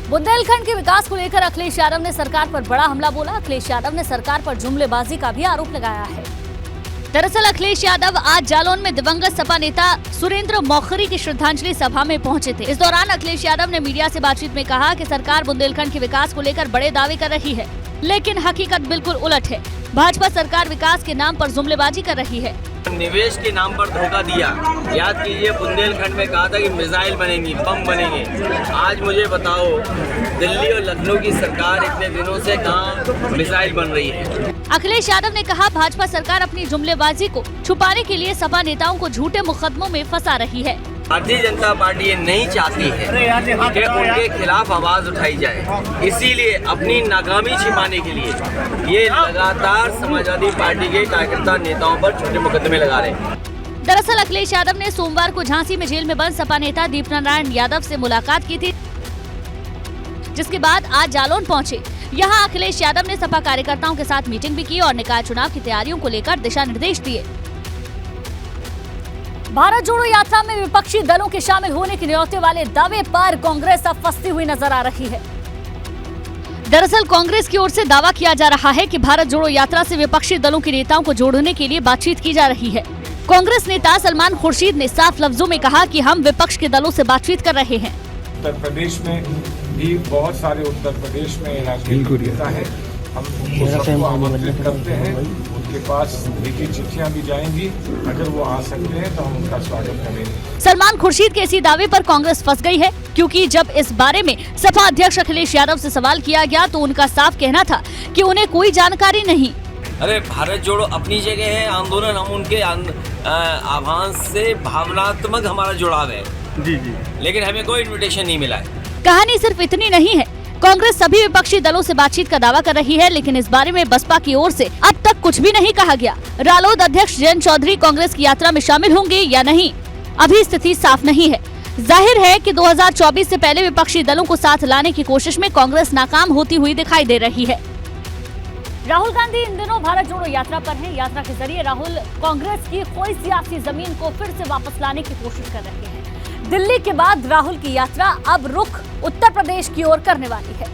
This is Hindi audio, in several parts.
बुंदेलखंड के विकास को लेकर अखिलेश यादव ने सरकार पर बड़ा हमला बोला। अखिलेश यादव ने सरकार पर जुमलेबाजी का भी आरोप लगाया है। दरअसल अखिलेश यादव आज जालौन में दिवंगत सपा नेता सुरेंद्र मौखरी की श्रद्धांजलि सभा में पहुंचे थे। इस दौरान अखिलेश यादव ने मीडिया से बातचीत में कहा कि सरकार बुंदेलखंड के विकास को लेकर बड़े दावे कर रही है, लेकिन हकीकत बिल्कुल उलट है। भाजपा सरकार विकास के नाम पर जुमलेबाजी कर रही है। निवेश के नाम पर धोखा दिया। याद कीजिए, बुंदेलखंड में कहा था कि मिसाइल बनेंगी, बम बनेंगे। आज मुझे बताओ, दिल्ली और लखनऊ की सरकार इतने दिनों से कहाँ मिसाइल बन रही है। अखिलेश यादव ने कहा, भाजपा सरकार अपनी जुमलेबाजी को छुपाने के लिए सपा नेताओं को झूठे मुकदमों में फंसा रही है। भारतीय जनता पार्टी ये नहीं चाहती है कि उनके खिलाफ आवाज उठाई जाए, इसीलिए अपनी नाकामी छिपाने के लिए ये लगातार समाजवादी पार्टी के कार्यकर्ता नेताओं पर छोटे मुकदमे लगा रहे हैं। दरअसल अखिलेश यादव ने सोमवार को झांसी में जेल में बंद सपा नेता दीपनारायण यादव से मुलाकात की थी, जिसके बाद आज जालौन पहुंचे। यहां अखिलेश यादव ने सपा कार्यकर्ताओं के साथ मीटिंग भी की और निकाय चुनाव की तैयारियों को लेकर दिशा निर्देश दिए। भारत जोड़ो यात्रा में विपक्षी दलों के शामिल होने के न्योते वाले दावे पर कांग्रेस अब फंसती हुई नजर आ रही है। दरअसल कांग्रेस की ओर से दावा किया जा रहा है कि भारत जोड़ो यात्रा से विपक्षी दलों के नेताओं को जोड़ने के लिए बातचीत की जा रही है। कांग्रेस नेता सलमान खुर्शीद ने साफ लफ्जों में कहा कि हम विपक्ष के दलों से बातचीत कर रहे हैं। उत्तर प्रदेश में भी बहुत सारे उत्तर प्रदेश में राजनीतिक नेता है, हम सबको आमंत्रित करते हैं। उनके पास लिखित चिट्ठियां भी जाएंगी, अगर वो आ सकते हैं तो हम उनका स्वागत करेंगे। सलमान खुर्शीद के इसी दावे पर कांग्रेस फंस गई है, क्योंकि जब इस बारे में सपा अध्यक्ष अखिलेश यादव से सवाल किया गया तो उनका साफ कहना था कि उन्हें कोई जानकारी नहीं। अरे भारत जोड़ो अपनी जगह है आंदोलन, हम उनके आह्वान से भावनात्मक हमारा जुड़ाव है जी, लेकिन हमें कोई इन्विटेशन नहीं मिला है। कहानी सिर्फ इतनी नहीं है, कांग्रेस सभी विपक्षी दलों से बातचीत का दावा कर रही है, लेकिन इस बारे में बसपा की ओर से अब तक कुछ भी नहीं कहा गया। रालोद अध्यक्ष जयंत चौधरी कांग्रेस की यात्रा में शामिल होंगे या नहीं, अभी स्थिति साफ नहीं है। जाहिर है कि 2024 से पहले विपक्षी दलों को साथ लाने की कोशिश में कांग्रेस नाकाम होती हुई दिखाई दे रही है। राहुल गांधी इन दिनों भारत जोड़ो यात्रा पर हैं। यात्रा के जरिए राहुल कांग्रेस की खोई सियासी जमीन को फिर से वापस लाने की कोशिश कर रहे हैं। दिल्ली के बाद राहुल की यात्रा अब रुख उत्तर प्रदेश की ओर करने वाली है।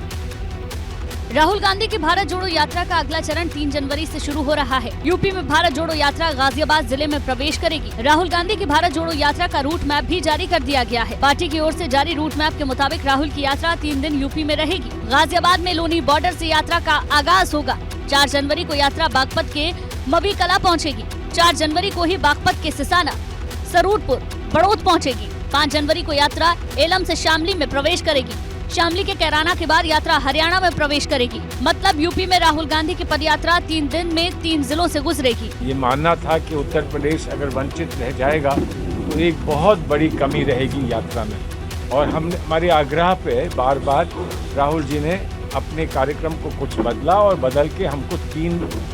राहुल गांधी की भारत जोड़ो यात्रा का अगला चरण 3 जनवरी से शुरू हो रहा है। यूपी में भारत जोड़ो यात्रा गाजियाबाद जिले में प्रवेश करेगी। राहुल गांधी की भारत जोड़ो यात्रा का रूट मैप भी जारी कर दिया गया है। पार्टी की ओर से जारी रूट मैप के मुताबिक राहुल की यात्रा 3 दिन यूपी में रहेगी। गाजियाबाद में लोनी बॉर्डर से यात्रा का आगाज होगा। 4 जनवरी को यात्रा बागपत के मबी कला पहुँचेगी। 4 जनवरी को ही बागपत के सिसाना, सरूरपुर, बड़ौत पहुँचेगी। 5 जनवरी को यात्रा एलम से शामली में प्रवेश करेगी। शामली के कैराना के बाद यात्रा हरियाणा में प्रवेश करेगी। मतलब यूपी में राहुल गांधी की पदयात्रा 3 दिन में 3 जिलों से गुजरेगी। ये मानना था कि उत्तर प्रदेश अगर वंचित रह जाएगा तो एक बहुत बड़ी कमी रहेगी यात्रा में, और हमारे आग्रह पे बार बार राहुल जी ने अपने कार्यक्रम को कुछ बदला और बदल के हमको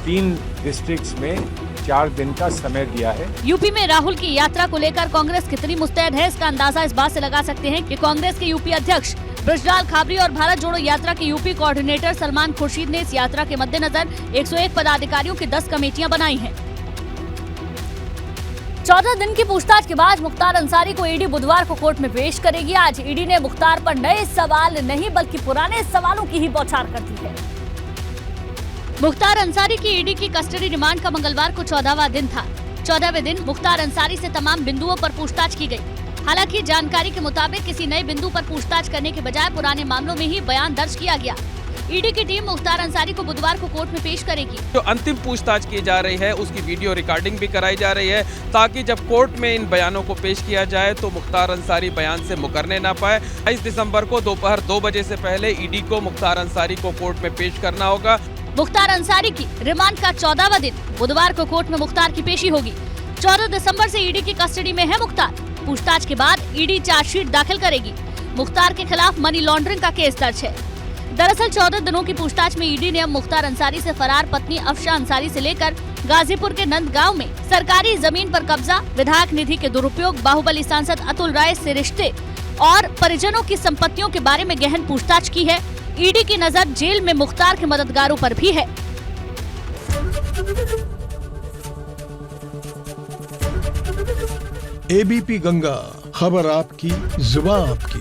तीन डिस्ट्रिक्ट्स में 4 दिन का समय दिया है। यूपी में राहुल की यात्रा को लेकर कांग्रेस कितनी मुस्तैद है, इसका अंदाजा इस बात से लगा सकते हैं कि कांग्रेस के यूपी अध्यक्ष ब्रजलाल खाबरी और भारत जोड़ो यात्रा के यूपी कोऑर्डिनेटर सलमान खुर्शीद ने इस यात्रा के मद्देनजर 101 पदाधिकारियों की 10 कमेटियां बनाई हैं। 14 दिन की पूछताछ के बाद मुख्तार अंसारी को ईडी बुधवार को कोर्ट में पेश करेगी। आज ईडी ने मुख्तार पर नए सवाल नहीं बल्कि पुराने सवालों की ही बौछार कर दी है। मुख्तार अंसारी की ईडी की कस्टडी रिमांड का मंगलवार को 14वां दिन था। 14वें दिन मुख्तार अंसारी से तमाम बिंदुओं पर पूछताछ की गई। हालांकि जानकारी के मुताबिक किसी नए बिंदु पर पूछताछ करने के बजाय पुराने मामलों में ही बयान दर्ज किया गया। ईडी की टीम मुख्तार अंसारी को बुधवार को कोर्ट में पेश करेगी। जो अंतिम पूछताछ की जा रही है उसकी वीडियो रिकॉर्डिंग भी कराई जा रही है, ताकि जब कोर्ट में इन बयानों को पेश किया जाए तो मुख्तार अंसारी बयान से मुकरने ना पाए। 22 दिसंबर को दोपहर 2 बजे से पहले ईडी को मुख्तार अंसारी को कोर्ट में पेश करना होगा। मुख्तार अंसारी की रिमांड का 14वां दिन बुधवार को कोर्ट में मुख्तार की पेशी होगी। 14 दिसंबर से ईडी की कस्टडी में है मुख्तार। पूछताछ के बाद ईडी चार्जशीट दाखिल करेगी। मुख्तार के खिलाफ मनी लॉन्ड्रिंग का केस दर्ज है। दरअसल 14 दिनों की पूछताछ में ईडी ने अब मुख्तार अंसारी से फरार पत्नी अफशा अंसारी से लेकर गाजीपुर के नंदगांव में सरकारी जमीन पर कब्जा, विधायक निधि के दुरुपयोग, बाहुबली सांसद अतुल राय से रिश्ते और परिजनों की संपत्तियों के बारे में गहन पूछताछ की है। ईडी की नजर जेल में मुख्तार के मददगारों पर भी है। एबीपी गंगा, खबर आपकी, जुबान आपकी।